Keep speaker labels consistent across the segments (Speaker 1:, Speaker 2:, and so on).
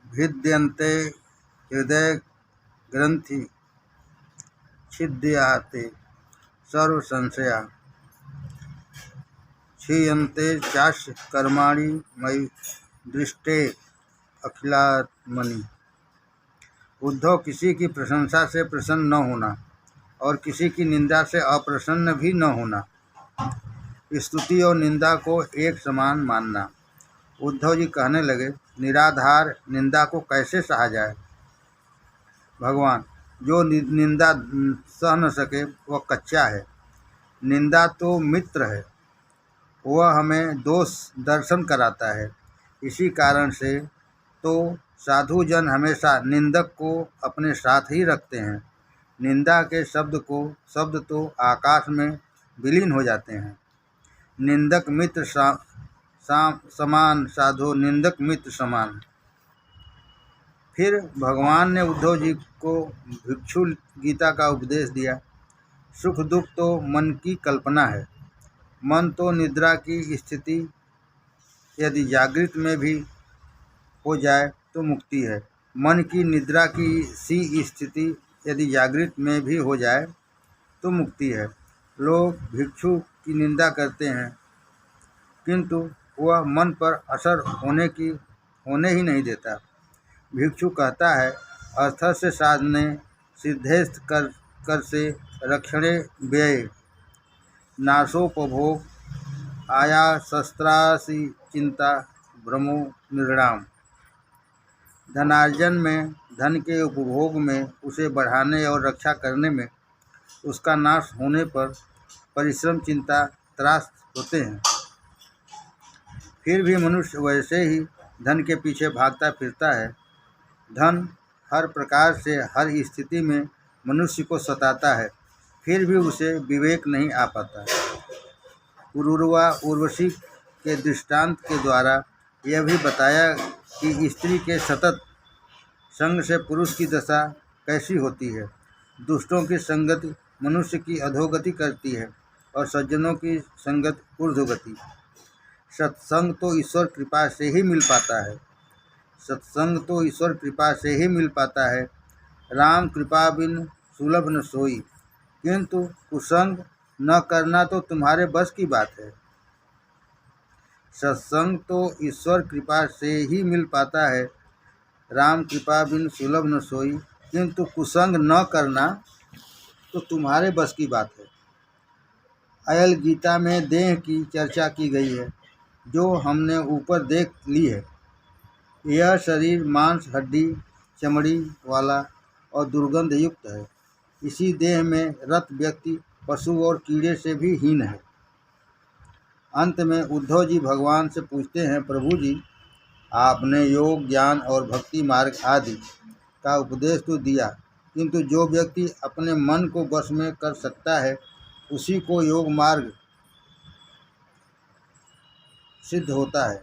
Speaker 1: भिद्यन्ते हृदय ग्रंथि छिद्यते सर्व संशया क्षीयन्ते चास्य कर्माणि मयि दृष्टे अखिलात्मनि। उद्धव, किसी की प्रशंसा से प्रसन्न न होना और किसी की निंदा से अप्रसन्न भी न होना, स्तुति और निंदा को एक समान मानना। उद्धव जी कहने लगे, निराधार निंदा को कैसे सहा जाए। भगवान, जो निंदा सह न सके वह कच्चा है। निंदा तो मित्र है, वह हमें दोष दर्शन कराता है। इसी कारण से तो साधु जन हमेशा निंदक को अपने साथ ही रखते हैं। निंदा के शब्द तो आकाश में विलीन हो जाते हैं। निंदक मित्र समान, साधु निंदक मित्र समान। फिर भगवान ने उद्धव जी को भिक्षु गीता का उपदेश दिया। सुख दुख तो मन की कल्पना है। मन तो निद्रा की स्थिति यदि जागृत में भी हो जाए तो मुक्ति है। मन की निद्रा की सी स्थिति यदि जागृत में भी हो जाए तो मुक्ति है। लोग भिक्षु की निंदा करते हैं, किंतु वह मन पर असर होने ही नहीं देता। भिक्षु कहता है, अर्थ से साधने सिद्धेस्त कर से रक्षणे व्यय नाशोपभोग आया शस्त्रासी चिंता भ्रमो निर्णाम। धनार्जन में, धन के उपभोग में, उसे बढ़ाने और रक्षा करने में, उसका नाश होने पर परिश्रम, चिंता, त्रास होते हैं। फिर भी मनुष्य वैसे ही धन के पीछे भागता फिरता है। धन हर प्रकार से हर स्थिति में मनुष्य को सताता है, फिर भी उसे विवेक नहीं आ पाता। पुरुरवा उर्वशी के दृष्टांत के द्वारा यह भी बताया कि स्त्री के सतत संग से पुरुष की दशा कैसी होती है। दुष्टों की संगति मनुष्य की अधोगति करती है और सज्जनों की संगत ऊर्ध्वगति। सत्संग तो ईश्वर कृपा से ही मिल पाता है। सत्संग तो ईश्वर कृपा से ही मिल पाता है। राम कृपा बिन सुलभ न सोई, किंतु कुसंग न करना तो तुम्हारे बस की बात है। सत्संग तो ईश्वर कृपा से ही मिल पाता है। राम कृपा बिन सुलभ न सोई, किंतु कुसंग न करना तो तुम्हारे बस की बात है। अयल गीता में देह की चर्चा की गई है, जो हमने ऊपर देख ली है। यह शरीर मांस, हड्डी, चमड़ी वाला और दुर्गंध युक्त है। इसी देह में रत व्यक्ति पशु और कीड़े से भी हीन है। अंत में उद्धव जी भगवान से पूछते हैं, प्रभु जी, आपने योग, ज्ञान और भक्ति मार्ग आदि का उपदेश तो दिया, किंतु जो व्यक्ति अपने मन को वश में कर सकता है उसी को योग मार्ग सिद्ध होता है,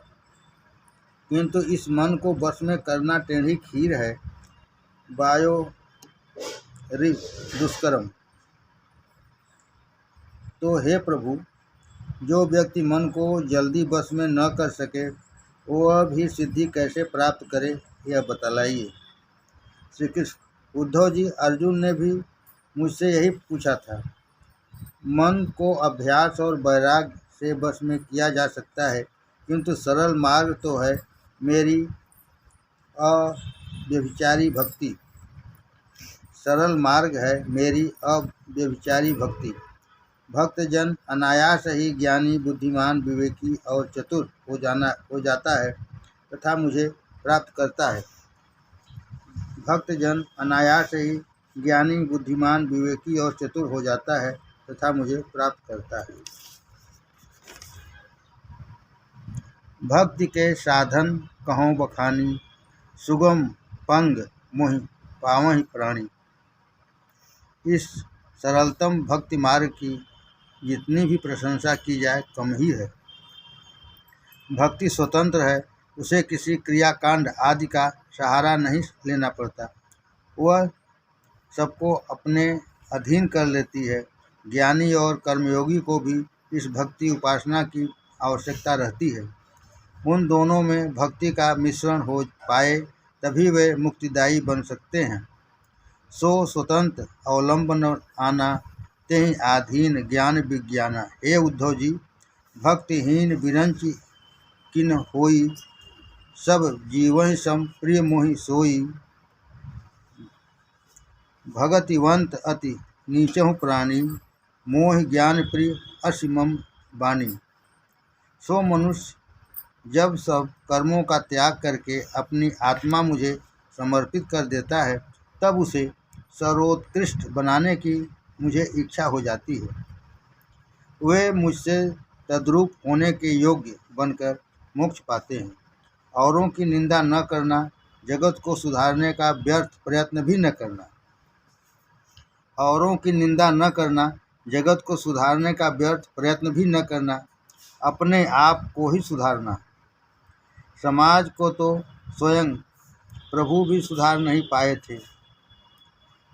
Speaker 1: किंतु इस मन को वश में करना टेढ़ी खीर है, वायो दुष्करम। तो हे प्रभु, जो व्यक्ति मन को जल्दी वश में न कर सके वह भी सिद्धि कैसे प्राप्त करे, यह बतलाइए। श्री कृष्ण, उद्धव जी, अर्जुन ने भी मुझसे यही पूछा था। मन को अभ्यास और वैराग्य से वश में किया जा सकता है, किंतु सरल मार्ग तो है मेरी अव्यभिचारी भक्ति। सरल मार्ग है मेरी अव्यभिचारी भक्ति। भक्तजन अनायास ही ज्ञानी, बुद्धिमान, विवेकी और चतुर हो जाता है तथा मुझे प्राप्त करता है। भक्तजन अनायास ही ज्ञानी, बुद्धिमान, विवेकी और चतुर हो जाता है तथा मुझे प्राप्त करता है। भक्ति के साधन कहों बखानी, सुगम पंग मोहि पावहि प्राणी। इस सरलतम भक्ति मार्ग की जितनी भी प्रशंसा की जाए कम ही है। भक्ति स्वतंत्र है, उसे किसी क्रियाकांड आदि का सहारा नहीं लेना पड़ता। वह सबको अपने अधीन कर लेती है। ज्ञानी और कर्मयोगी को भी इस भक्ति उपासना की आवश्यकता रहती है। उन दोनों में भक्ति का मिश्रण हो पाए तभी वे मुक्तिदायी बन सकते हैं। सो स्वतंत्र अवलंबन आना तेहि आधीन ज्ञान विज्ञाना। हे उद्धव जी, भक्तिहीन विरंच किन होई, सब जीवन सम प्रिय मोहि सोई। भगतिवंत अति नीचहु प्राणी, मोह ज्ञान प्रिय असीमम बानी। सो मनुष्य जब सब कर्मों का त्याग करके अपनी आत्मा मुझे समर्पित कर देता है, तब उसे सर्वोत्कृष्ट बनाने की मुझे इच्छा हो जाती है। वे मुझसे तद्रूप होने के योग्य बनकर मोक्ष पाते हैं। औरों की निंदा न करना, जगत को सुधारने का व्यर्थ प्रयत्न भी न करना। औरों की निंदा न करना, जगत को सुधारने का व्यर्थ प्रयत्न भी न करना, अपने आप को ही सुधारना। समाज को तो स्वयं प्रभु भी सुधार नहीं पाए थे,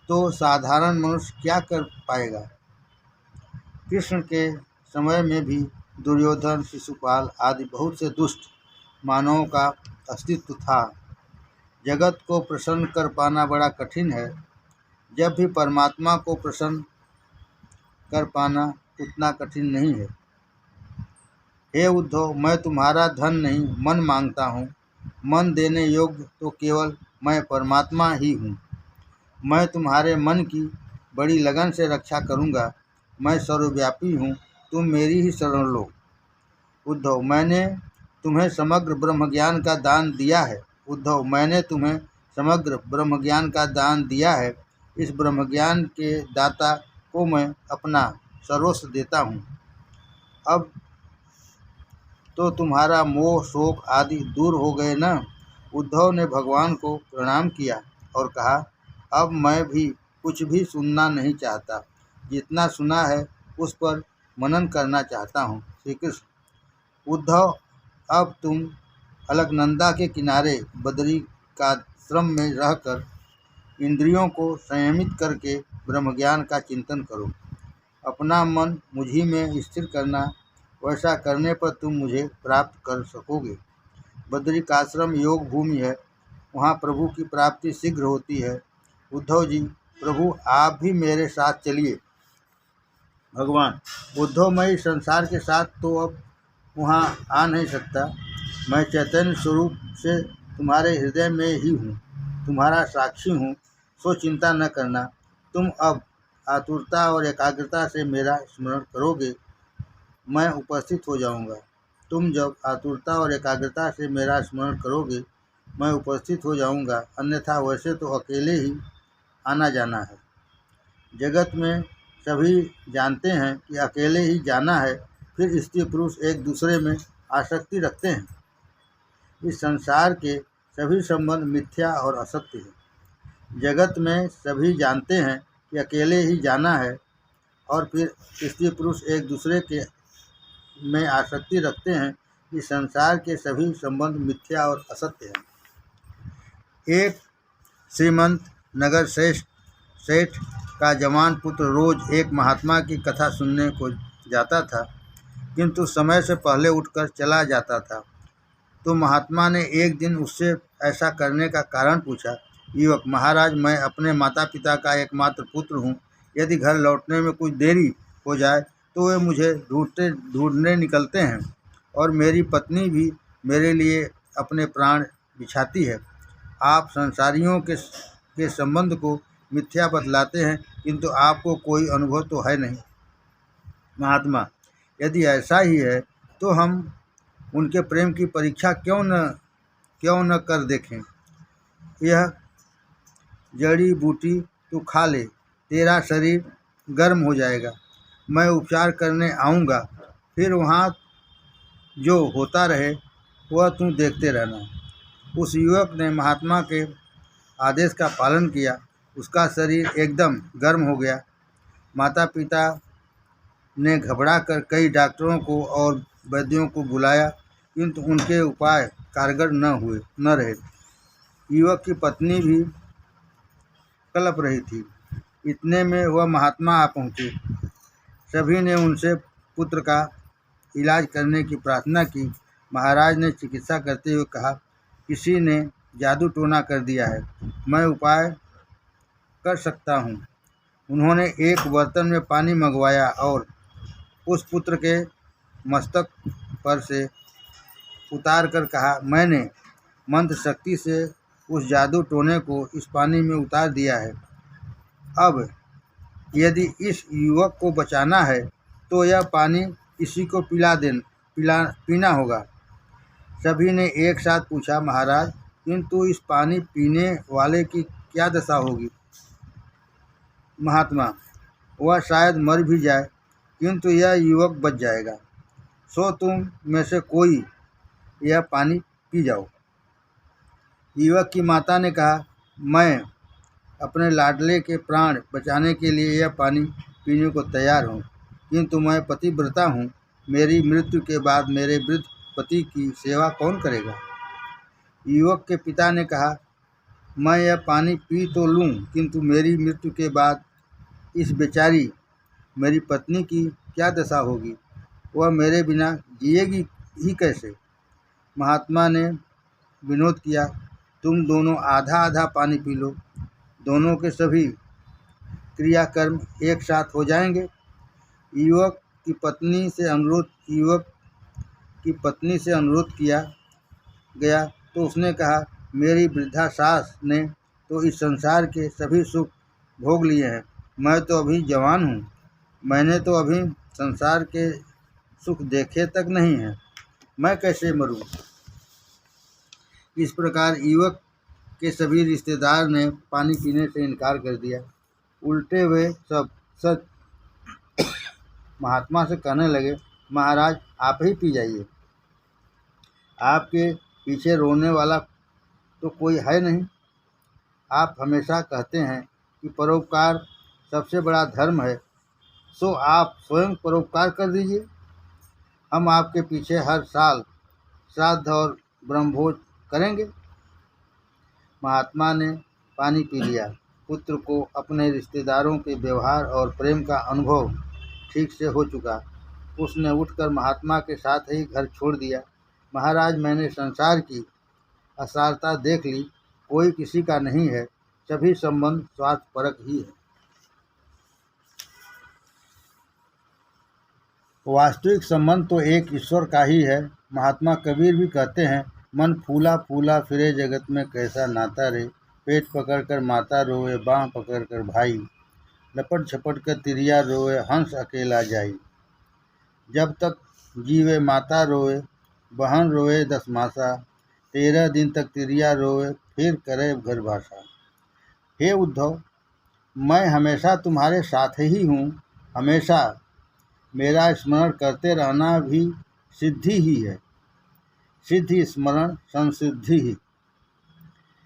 Speaker 1: तो साधारण मनुष्य क्या कर पाएगा। कृष्ण के समय में भी दुर्योधन, शिशुपाल आदि बहुत से दुष्ट मानवों का अस्तित्व था। जगत को प्रसन्न कर पाना बड़ा कठिन है, जब भी परमात्मा को प्रसन्न कर पाना उतना कठिन नहीं है। हे उद्धव, मैं तुम्हारा धन नहीं मन मांगता हूँ। मन देने योग्य तो केवल मैं परमात्मा ही हूँ। मैं तुम्हारे मन की बड़ी लगन से रक्षा करूँगा। मैं सर्वव्यापी हूँ, तुम मेरी ही शरण लो। उद्धव, मैंने तुम्हें समग्र ब्रह्मज्ञान का दान दिया है। उद्धव, मैंने तुम्हें समग्र ब्रह्मज्ञान का दान दिया है। इस ब्रह्मज्ञान के दाता को मैं अपना सर्वस्व देता हूँ। अब तो तुम्हारा मोह शोक आदि दूर हो गए न। उद्धव ने भगवान को प्रणाम किया और कहा, अब मैं भी कुछ भी सुनना नहीं चाहता। जितना सुना है उस पर मनन करना चाहता हूँ। श्री कृष्ण, उद्धव, अब तुम अलकनंदा के किनारे बदरिकाश्रम में रहकर इंद्रियों को संयमित करके ब्रह्मज्ञान का चिंतन करो। अपना मन मुझी में स्थिर करना। वैसा करने पर तुम मुझे प्राप्त कर सकोगे। बदरिकाश्रम योग भूमि है, वहाँ प्रभु की प्राप्ति शीघ्र होती है। उद्धव जी, प्रभु आप भी मेरे साथ चलिए। भगवान, उद्धव, मैं इस संसार के साथ तो अब वहाँ आ नहीं सकता। मैं चैतन्य स्वरूप से तुम्हारे हृदय में ही हूँ, तुम्हारा साक्षी हूँ। सो चिंता न करना। तुम अब आतुरता और एकाग्रता से मेरा स्मरण करोगे, मैं उपस्थित हो जाऊंगा। तुम जब आतुरता और एकाग्रता से मेरा स्मरण करोगे, मैं उपस्थित हो जाऊंगा। अन्यथा वैसे तो अकेले ही आना जाना है। जगत में सभी जानते हैं कि अकेले ही जाना है, फिर स्त्री पुरुष एक दूसरे में आसक्ति रखते हैं। इस संसार के सभी संबंध मिथ्या और असत्य हैं। जगत में सभी जानते हैं कि अकेले ही जाना है, और फिर स्त्री पुरुष एक दूसरे के में आसक्ति रखते हैं। इस संसार के सभी संबंध मिथ्या और असत्य हैं। एक श्रीमंत नगर सेठ का जवान पुत्र रोज एक महात्मा की कथा सुनने को जाता था, किंतु समय से पहले उठकर चला जाता था। तो महात्मा ने एक दिन उससे ऐसा करने का कारण पूछा। युवक, महाराज, मैं अपने माता पिता का एकमात्र पुत्र हूँ। यदि घर लौटने में कुछ देरी हो जाए तो वे मुझे ढूंढने निकलते हैं, और मेरी पत्नी भी मेरे लिए अपने प्राण बिछाती है। आप संसारियों के संबंध को मिथ्या बतलाते हैं, किंतु आपको कोई अनुभव तो है नहीं। महात्मा, यदि ऐसा ही है तो हम उनके प्रेम की परीक्षा क्यों न कर देखें। यह जड़ी बूटी तू खा ले, तेरा शरीर गर्म हो जाएगा। मैं उपचार करने आऊँगा, फिर वहाँ जो होता रहे वह तू देखते रहना। उस युवक ने महात्मा के आदेश का पालन किया। उसका शरीर एकदम गर्म हो गया। माता पिता ने घबरा कर कई डॉक्टरों को और वैद्यों को बुलाया, किंतु उनके उपाय कारगर न रहे। युवक की पत्नी भी कलप रही थी। इतने में वह महात्मा आ पहुँचे। सभी ने उनसे पुत्र का इलाज करने की प्रार्थना की। महाराज ने चिकित्सा करते हुए कहा, किसी ने जादू टोना कर दिया है, मैं उपाय कर सकता हूँ। उन्होंने एक बर्तन में पानी मंगवाया और उस पुत्र के मस्तक पर से उतार कर कहा, मैंने मंत्र शक्ति से उस जादू टोने को इस पानी में उतार दिया है। अब यदि इस युवक को बचाना है तो यह पानी इसी को पीना होगा। सभी ने एक साथ पूछा, महाराज, किंतु इस पानी पीने वाले की क्या दशा होगी? महात्मा, वह शायद मर भी जाए, किंतु यह युवक बच जाएगा। सो तुम में से कोई यह पानी पी जाओ। युवक की माता ने कहा, मैं अपने लाडले के प्राण बचाने के लिए यह पानी पीने को तैयार हूँ, किंतु मैं पतिव्रता हूँ। मेरी मृत्यु के बाद मेरे वृद्ध पति की सेवा कौन करेगा? युवक के पिता ने कहा, मैं यह पानी पी तो लूँ, किंतु मेरी मृत्यु के बाद इस बेचारी मेरी पत्नी की क्या दशा होगी? वह मेरे बिना जिएगी ही कैसे? महात्मा ने विनोद किया, तुम दोनों आधा आधा पानी पी लो, दोनों के सभी क्रियाकर्म एक साथ हो जाएंगे। युवक की पत्नी से अनुरोध किया गया तो उसने कहा, मेरी वृद्धा सास ने तो इस संसार के सभी सुख भोग लिए हैं, मैं तो अभी जवान हूँ, मैंने तो अभी संसार के सुख देखे तक नहीं हैं, मैं कैसे मरूं? इस प्रकार युवक के सभी रिश्तेदार ने पानी पीने से इनकार कर दिया। उल्टे वे सब सच महात्मा से कहने लगे, महाराज, आप ही पी जाइए, आपके पीछे रोने वाला तो कोई है नहीं। आप हमेशा कहते हैं कि परोपकार सबसे बड़ा धर्म है, सो आप स्वयं परोपकार कर दीजिए। हम आपके पीछे हर साल श्राद्ध और ब्रह्मभोज करेंगे। महात्मा ने पानी पी लिया। पुत्र को अपने रिश्तेदारों के व्यवहार और प्रेम का अनुभव ठीक से हो चुका। उसने उठकर महात्मा के साथ ही घर छोड़ दिया। महाराज, मैंने संसार की असारता देख ली, कोई किसी का नहीं है, सभी संबंध स्वार्थपरक ही है। वास्तविक संबंध तो एक ईश्वर का ही है। महात्मा कबीर भी कहते हैं, मन फूला फूला फिरे जगत में कैसा नाता रे, पेट पकड़ कर माता रोए, बाँह पकड़ कर भाई, लपट झपट कर तिरिया रोए, हंस अकेला जाई। जब तक जीवे माता रोए, बहन रोए 10 मासा, 13 दिन तक तिरिया रोए, फिर करे घर भाषा। हे उद्धव, मैं हमेशा तुम्हारे साथ ही हूँ, हमेशा मेरा स्मरण करते रहना भी सिद्धि ही है। सिद्धि स्मरण संसिद्धि ही।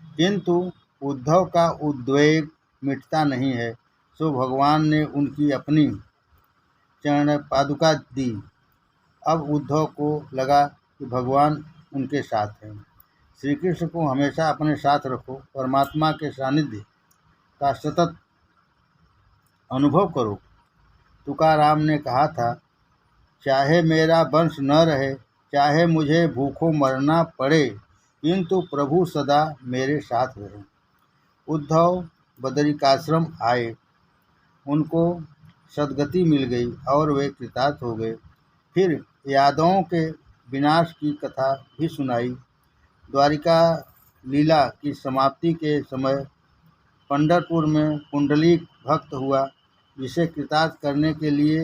Speaker 1: किंतु उद्धव का उद्वेग मिटता नहीं है, सो भगवान ने उनकी अपनी चरण पादुका दी। अब उद्धव को लगा कि भगवान उनके साथ हैं। श्री कृष्ण को हमेशा अपने साथ रखो, परमात्मा के सानिध्य का सतत अनुभव करो। तुकाराम ने कहा था, चाहे मेरा वंश न रहे, चाहे मुझे भूखों मरना पड़े, किंतु प्रभु सदा मेरे साथ रहे। उद्धव बदरिकाश्रम आए, उनको सद्गति मिल गई और वे कृतार्थ हो गए। फिर यादवों के विनाश की कथा भी सुनाई। द्वारिका लीला की समाप्ति के समय पंढरपुर में पुंडलीक भक्त हुआ, जिसे कृतार्थ करने के लिए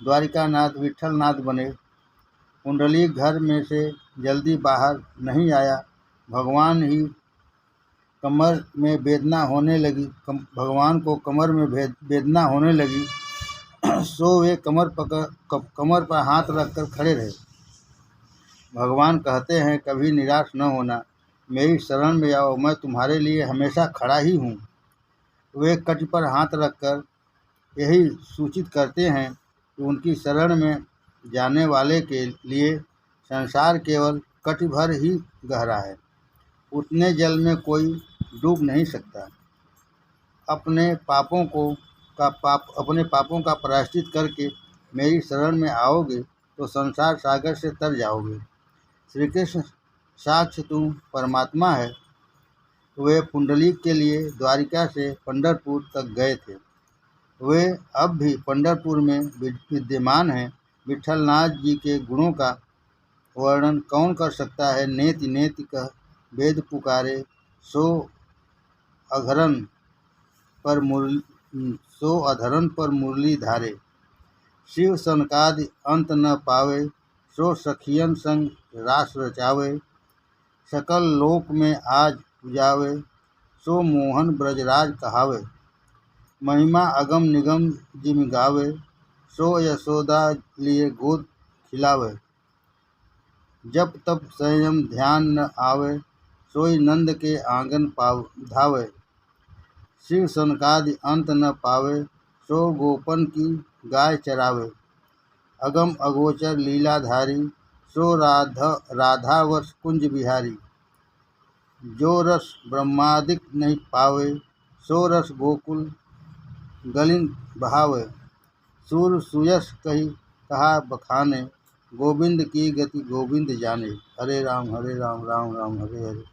Speaker 1: द्वारिकानाथ विट्ठलनाथ बने। पुंडलीक घर में से जल्दी बाहर नहीं आया। भगवान को कमर में वेदना होने लगी, सो वे कमर पर हाथ रखकर खड़े रहे। भगवान कहते हैं, कभी निराश न होना, मेरी शरण में आओ, मैं तुम्हारे लिए हमेशा खड़ा ही हूँ। वे कटी पर हाथ रखकर यही सूचित करते हैं कि उनकी शरण में जाने वाले के लिए संसार केवल कटी भर ही गहरा है, उतने जल में कोई डूब नहीं सकता। अपने पापों का प्रायश्चित करके मेरी शरण में आओगे तो संसार सागर से तर जाओगे। श्री कृष्ण साक्ष तू परमात्मा है। वे पुंडलीक के लिए द्वारिका से पंढरपुर तक गए थे। वे अब भी पंढरपुर में विद्यमान हैं। विट्ठलनाथ जी के गुणों का वर्णन कौन कर सकता है। नेति नेति कह वेद पुकारे, सो अधरन पर मुरली धारे। शिव सनकादि अंत न पावे, सो सखियन संग रास रचावे। सकल लोक में आज पुजावे, सो मोहन ब्रजराज कहावे। महिमा अगम निगम जिम गावे, सो यशोदा लिए गोद खिलावे। जब तब संयम ध्यान न आवे, सोई नंद के आंगन धावे। शिव सनकादि अंत न पावे, सो गोपन की गाय चरावे। अगम अगोचर लीलाधारी, सो राधावश कुंज बिहारी। जो रस ब्रह्मादिक नहीं पावे, सो रस गोकुल गलिन बहावे। सूर सुयस कहा बखाने, गोविंद की गति गोविंद जाने। हरे राम राम राम हरे हरे,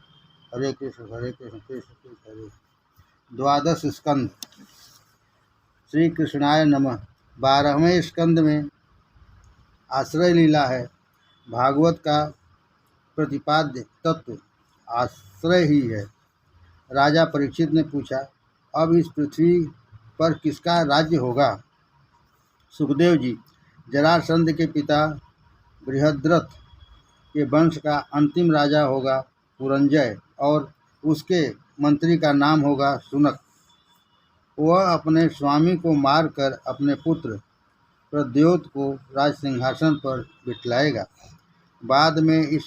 Speaker 1: हरे कृष्ण कृष्ण कृष्ण हरे। द्वादश स्कंद। श्री कृष्णाय नमः। 12वें स्कंद में आश्रय लीला है। भागवत का प्रतिपाद्य तत्व आश्रय ही है। राजा परीक्षित ने पूछा, अब इस पृथ्वी पर किसका राज्य होगा। सुखदेव जी, जरासंध के पिता बृहद्रथ के वंश का अंतिम राजा होगा पुरंजय, और उसके मंत्री का नाम होगा सुनक। वह अपने स्वामी को मारकर अपने पुत्र प्रद्योत को राज सिंहासन पर बिठलाएगा। बाद में इस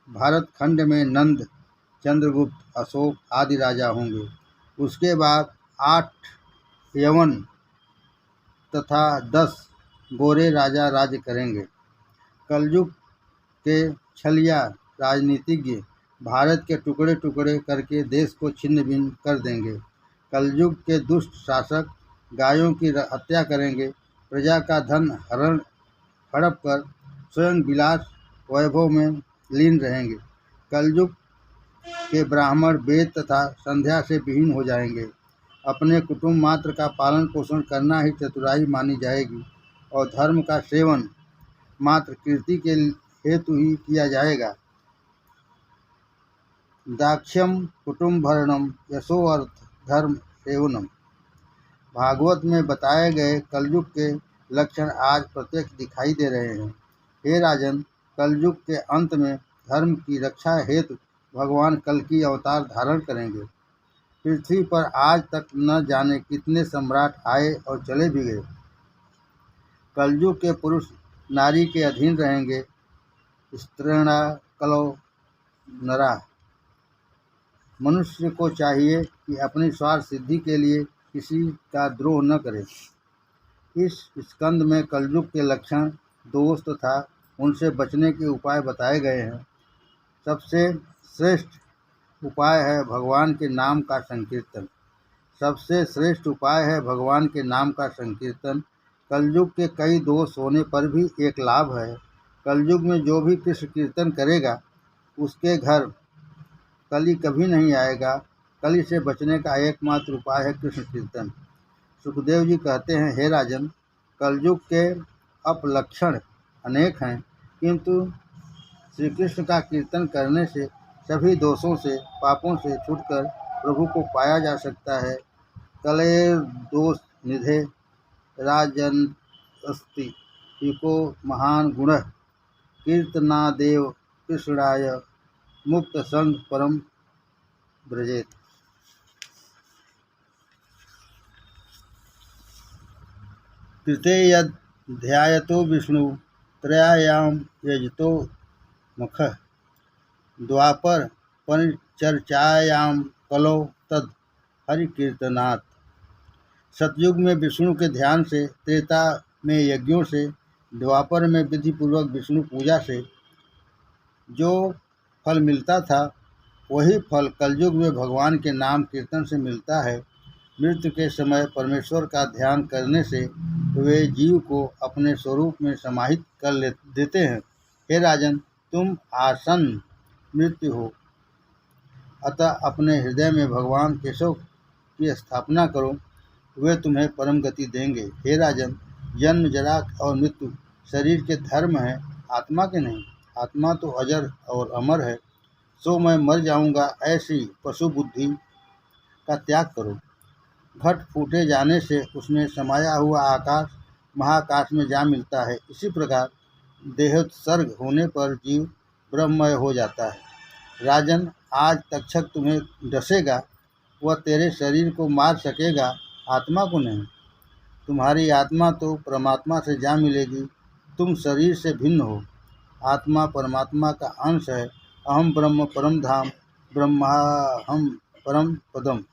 Speaker 1: भारत खंड में नंद, चंद्रगुप्त, अशोक आदि राजा होंगे। उसके बाद 8 यवन तथा 10 गोरे राजा राज्य करेंगे। कलयुग के छलिया राजनीतिज्ञ भारत के टुकड़े टुकड़े करके देश को छिन्न भिन्न कर देंगे। कलयुग के दुष्ट शासक गायों की हत्या करेंगे, प्रजा का धन हड़प कर स्वयं विलास वैभव में लीन रहेंगे। कलयुग के ब्राह्मण वेद तथा संध्या से विहीन हो जाएंगे। अपने कुटुंब मात्र का पालन पोषण करना ही चतुराई मानी जाएगी, और धर्म का सेवन मात्र कीर्ति के हेतु ही किया जाएगा। दाक्ष्यम कुटुंब भरणम यशो अर्थ धर्म सेवनम। भागवत में बताए गए कलयुग के लक्षण आज प्रत्यक्ष दिखाई दे रहे हैं। हे राजन, कलयुग के अंत में धर्म की रक्षा हेतु भगवान कल की अवतार धारण करेंगे। पृथ्वी पर आज तक न जाने कितने सम्राट आए और चले भी गए। कलयुग के पुरुष नारी के अधीन रहेंगे। स्त्रीणा कलो नरा। मनुष्य को चाहिए कि अपनी स्वार्थ सिद्धि के लिए किसी का द्रोह न करे। इस स्कंद में कलयुग के लक्षण, दोष तथा उनसे बचने के उपाय बताए गए हैं। सबसे श्रेष्ठ उपाय है भगवान के नाम का संकीर्तन। सबसे श्रेष्ठ उपाय है भगवान के नाम का संकीर्तन। कलयुग के कई दोष होने पर भी एक लाभ है। कलयुग में जो भी कृष्ण कीर्तन करेगा उसके घर कली कभी नहीं आएगा। कली से बचने का एकमात्र उपाय है कृष्ण कीर्तन। सुखदेव जी कहते हैं, हे राजन, कलयुग के अपलक्षण अनेक हैं, किंतु श्री कृष्ण का कीर्तन करने से सभी दोषों से, पापों से छूटकर प्रभु को पाया जा सकता है। कलेर दोष निधे राजन अस्ति इको महान गुण कीर्तनादेव कृष्णाय मुक्त संग परम ब्रजेत। कृते यद ध्यायतो विष्णु त्रयायाम यजतो मुखः द्वापर परिचर्चायाम कलो तद हरि कीर्तनात्। सतयुग में विष्णु के ध्यान से, त्रेता में यज्ञों से, द्वापर में विधि पूर्वक विष्णु पूजा से जो फल मिलता था, वही फल कलयुग में भगवान के नाम कीर्तन से मिलता है। मृत्यु के समय परमेश्वर का ध्यान करने से वे जीव को अपने स्वरूप में समाहित कर देते हैं। हे राजन, तुम आसन्न मृत्यु हो, अतः अपने हृदय में भगवान केशव की स्थापना करो, वे तुम्हें परम गति देंगे। हे राजन, जन्म, जरा और मृत्यु शरीर के धर्म हैं, आत्मा के नहीं। आत्मा तो अजर और अमर है, सो मैं मर जाऊंगा ऐसी पशु बुद्धि का त्याग करो। घट फूटे जाने से उसमें समाया हुआ आकाश महाकाश में जा मिलता है, इसी प्रकार देहोत्सर्ग होने पर जीव ब्रह्ममय हो जाता है। राजन, आज तक्षक तुम्हें डसेगा, वह तेरे शरीर को मार सकेगा, आत्मा को नहीं। तुम्हारी आत्मा तो परमात्मा से जा मिलेगी, तुम शरीर से भिन्न हो। आत्मा परमात्मा का अंश है। अहम ब्रह्म परम धाम, ब्रह्माहम परम पदम।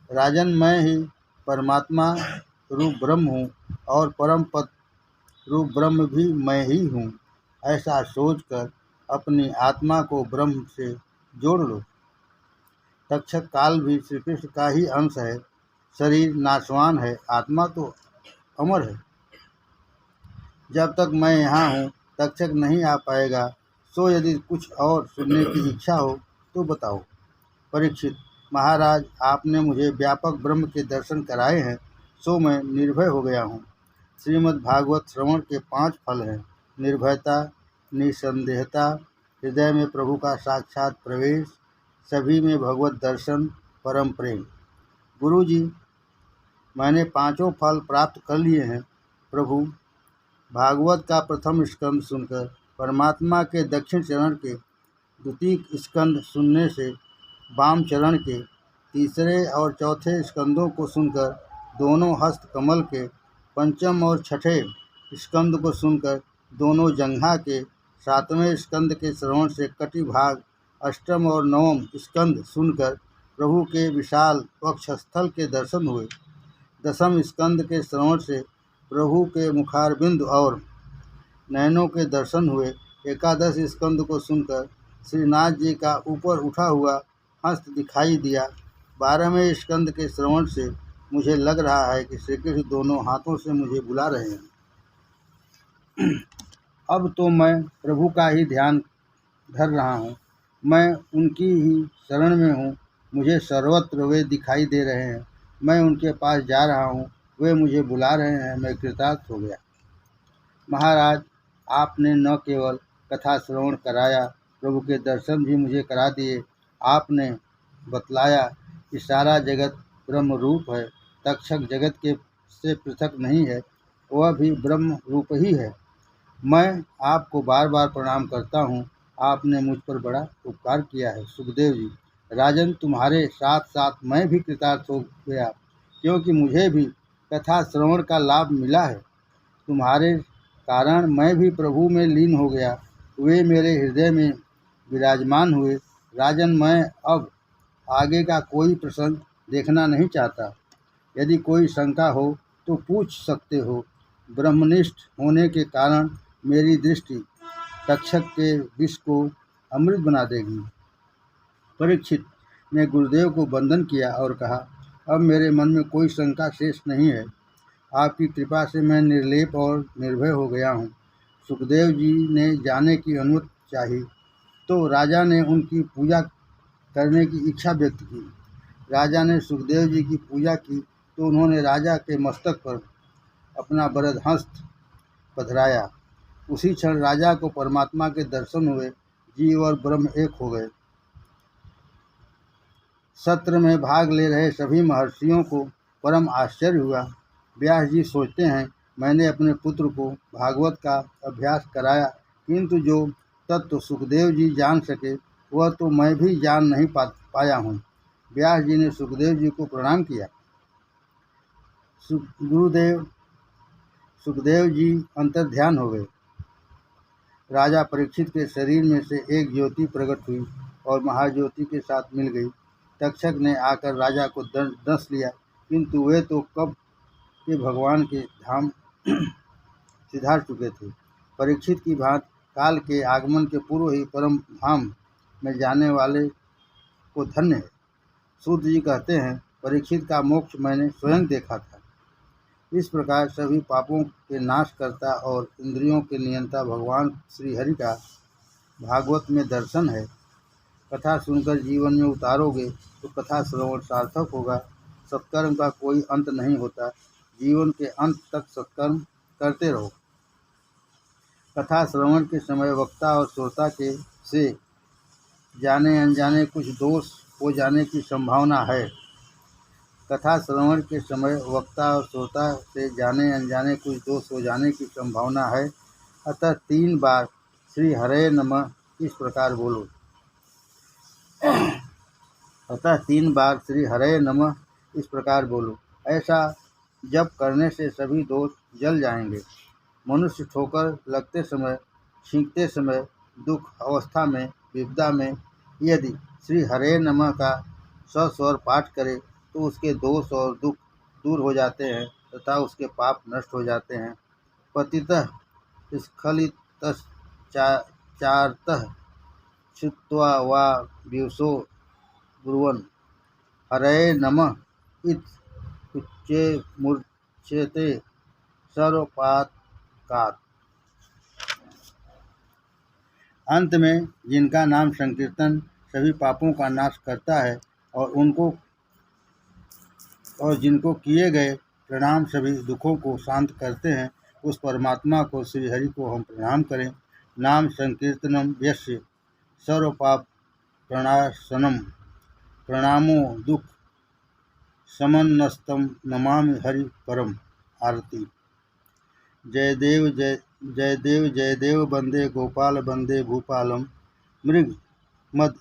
Speaker 1: राजन, मैं ही परमात्मा रूप ब्रह्म हूँ और परम पद रूप ब्रह्म भी मैं ही हूँ। ऐसा सोचकर अपनी आत्मा को ब्रह्म से जोड़ लो। तक्षक काल भी श्री कृष्ण का ही अंश है। शरीर नाशवान है, आत्मा तो अमर है। जब तक मैं यहाँ हूँ तक्षक नहीं आ पाएगा, सो यदि कुछ और सुनने की इच्छा हो तो बताओ। परीक्षित, महाराज, आपने मुझे व्यापक ब्रह्म के दर्शन कराए हैं, सो मैं निर्भय हो गया हूँ। श्रीमद् भागवत श्रवण के 5 फल हैं: निर्भयता, निसंदेहता, हृदय में प्रभु का साक्षात प्रवेश, सभी में भगवत दर्शन, परम प्रेम। गुरुजी, मैंने 5 फल प्राप्त कर लिए हैं। प्रभु, भागवत का प्रथम स्कंद सुनकर, परमात्मा के दक्षिण चरण के द्वितीय स्कंद सुनने से, वाम चरण के तीसरे और चौथे स्कंदों को सुनकर, दोनों हस्त कमल के पंचम और छठे स्कंद को सुनकर, दोनों जंघा के सातवें स्कंद के श्रवण से कटि भाग, अष्टम और नवम स्कंद सुनकर प्रभु के विशाल वक्षस्थल के दर्शन हुए। दसम स्कंद के श्रवण से प्रभु के मुखारबिंद और नयनों के दर्शन हुए। एकादश स्कंद को सुनकर श्रीनाथ जी का ऊपर उठा हुआ हस्त दिखाई दिया। 12वें स्कंद के श्रवण से मुझे लग रहा है कि श्री कृष्ण दोनों हाथों से मुझे बुला रहे हैं। अब तो मैं प्रभु का ही ध्यान धर रहा हूँ, मैं उनकी ही शरण में हूँ। मुझे सर्वत्र वे दिखाई दे रहे हैं, मैं उनके पास जा रहा हूँ, वे मुझे बुला रहे हैं, मैं कृतार्थ हो गया। महाराज, आपने न केवल कथा श्रवण कराया, प्रभु के दर्शन भी मुझे करा दिए। आपने बतलाया कि सारा जगत ब्रह्म रूप है, तक्षक जगत के से पृथक नहीं है, वह भी ब्रह्म रूप ही है। मैं आपको बार बार प्रणाम करता हूँ, आपने मुझ पर बड़ा उपकार किया है। सुखदेव जी, राजन, तुम्हारे साथ साथ मैं भी कृतार्थ हो गया, क्योंकि मुझे भी कथा श्रवण का लाभ मिला है। तुम्हारे कारण मैं भी प्रभु में लीन हो गया, वे मेरे हृदय में विराजमान हुए। राजन, मैं अब आगे का कोई प्रसंग देखना नहीं चाहता। यदि कोई शंका हो तो पूछ सकते हो। ब्रह्मनिष्ठ होने के कारण मेरी दृष्टि तक्षक के विष को अमृत बना देगी। परीक्षित ने गुरुदेव को वंदन किया और कहा, अब मेरे मन में कोई शंका शेष नहीं है। आपकी कृपा से मैं निर्लेप और निर्भय हो गया हूँ। सुखदेव जी ने जाने की अनुमति चाही तो राजा ने उनकी पूजा करने की इच्छा व्यक्त की। राजा ने सुखदेव जी की पूजा की तो उन्होंने राजा के मस्तक पर अपना वरद हस्त पधराया। उसी क्षण राजा को परमात्मा के दर्शन हुए, जीव और ब्रह्म एक हो गए। सत्र में भाग ले रहे सभी महर्षियों को परम आश्चर्य हुआ। व्यास जी सोचते हैं, मैंने अपने पुत्र को भागवत का अभ्यास कराया, किंतु जो तत्व सुखदेव जी जान सके वह तो मैं भी जान नहीं पाया हूँ। व्यास जी ने सुखदेव जी को प्रणाम किया। गुरुदेव, सुखदेव जी अंतर्ध्यान हो गए। राजा परीक्षित के शरीर में से एक ज्योति प्रकट हुई और महाज्योति के साथ मिल गई। तक्षक ने आकर राजा को डस लिया, किंतु वे तो कब के भगवान के धाम सिधार चुके थे। परीक्षित की भांति काल के आगमन के पूर्व ही परम धाम में जाने वाले को धन्य है। सूत जी कहते हैं, परीक्षित का मोक्ष मैंने स्वयं देखा था। इस प्रकार सभी पापों के नाश करता और इंद्रियों के नियंता भगवान श्री हरि का भागवत में दर्शन है। कथा सुनकर जीवन में उतारोगे तो कथा श्रवण सार्थक होगा। सत्कर्म का कोई अंत नहीं होता, जीवन के अंत तक सत्कर्म करते रहो। कथा श्रवण के समय वक्ता और श्रोता के से जाने अनजाने कुछ दोष हो जाने की संभावना है। कथा श्रवण के समय वक्ता और श्रोता से जाने अनजाने कुछ दोष हो जाने की संभावना है। अतः 3 बार श्री हरे नमः इस प्रकार बोलो। अतः 3 बार श्री हरे नमः इस प्रकार बोलो। ऐसा जप करने से सभी दोष जल जाएंगे। मनुष्य ठोकर लगते समय, छींकते समय, दुख अवस्था में, विपदा में यदि श्री हरे नमः का सस्वर पाठ करे तो उसके दोष और दुख दूर हो जाते हैं तथा उसके पाप नष्ट हो जाते हैं। पतितः स्खलितश्चार्तः क्षुत्वा वा व्युषो ब्रुवन् हरये नमः इति उच्यते सर्वपातकात्। अंत में जिनका नाम संकीर्तन सभी पापों का नाश करता है और जिनको किए गए प्रणाम सभी दुखों को शांत करते हैं, उस परमात्मा को श्री हरि को हम प्रणाम करें। नाम संकीर्तनम यस्य सर्वपाप प्रणाशनम प्रणामो दुख समन्नस्तम नमामि हरि परम। आरती। जय देव जय देव वंदे गोपाल वंदे भूपालम मृग मद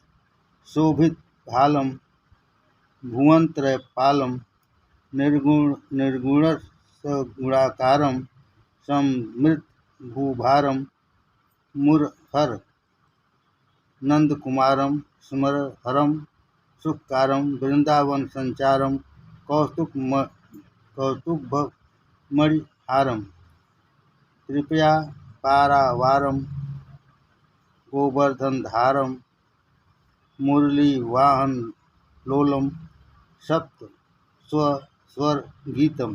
Speaker 1: शोभित भालम भुवनत्रयपालम निर्गुण गुणाकारम समृत भूभारम मुरहर नंदकुमारम स्मरहरम सुखकारम वृंदावन संचारम कौतुकमणिहारम कृपया पारावारम गोवर्धनधारम मुरलीवाहन लोलम सप्त स्वर गीतम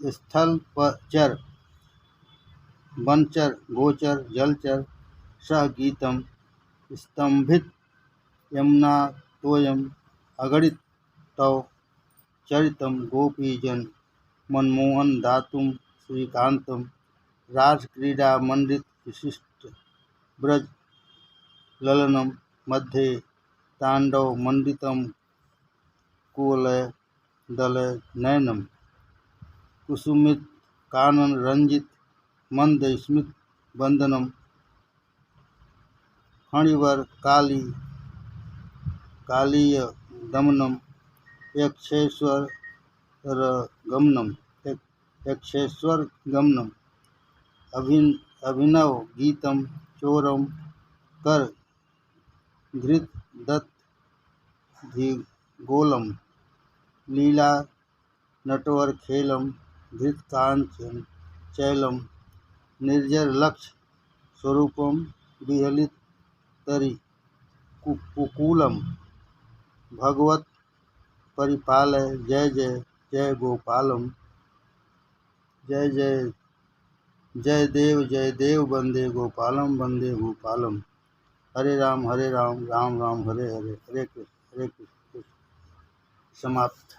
Speaker 1: स्थलचर वनचर गोचर जलचर सह गीतम स्तंभित यमुना तोयम अगणित तव चरितम गोपीजन मनमोहन दातुम श्रीकांतम राजक्रीडा मंडित विशिष्ट ब्रज ललनम मध्ये तांडव मंडितम कुवलय दलय नयनम कुसुमित कानन रंजित मंद स्मित वंदनम फणिवर कालीय दमनम यक्षेश्वर गमनम अभिनव गीतम चोरम कर घृत दत्त धिगोलम लीला नटवर खेलम धृत कांचन चैलम निर्जर लक्ष्य स्वरूपम विहलित तरी कुकूलम भगवत परिपालय जय जय जय गोपालम जय देव वंदे गोपालम वंदे गोपालम। हरे राम राम राम हरे हरे हरे कृष्ण समाप्त।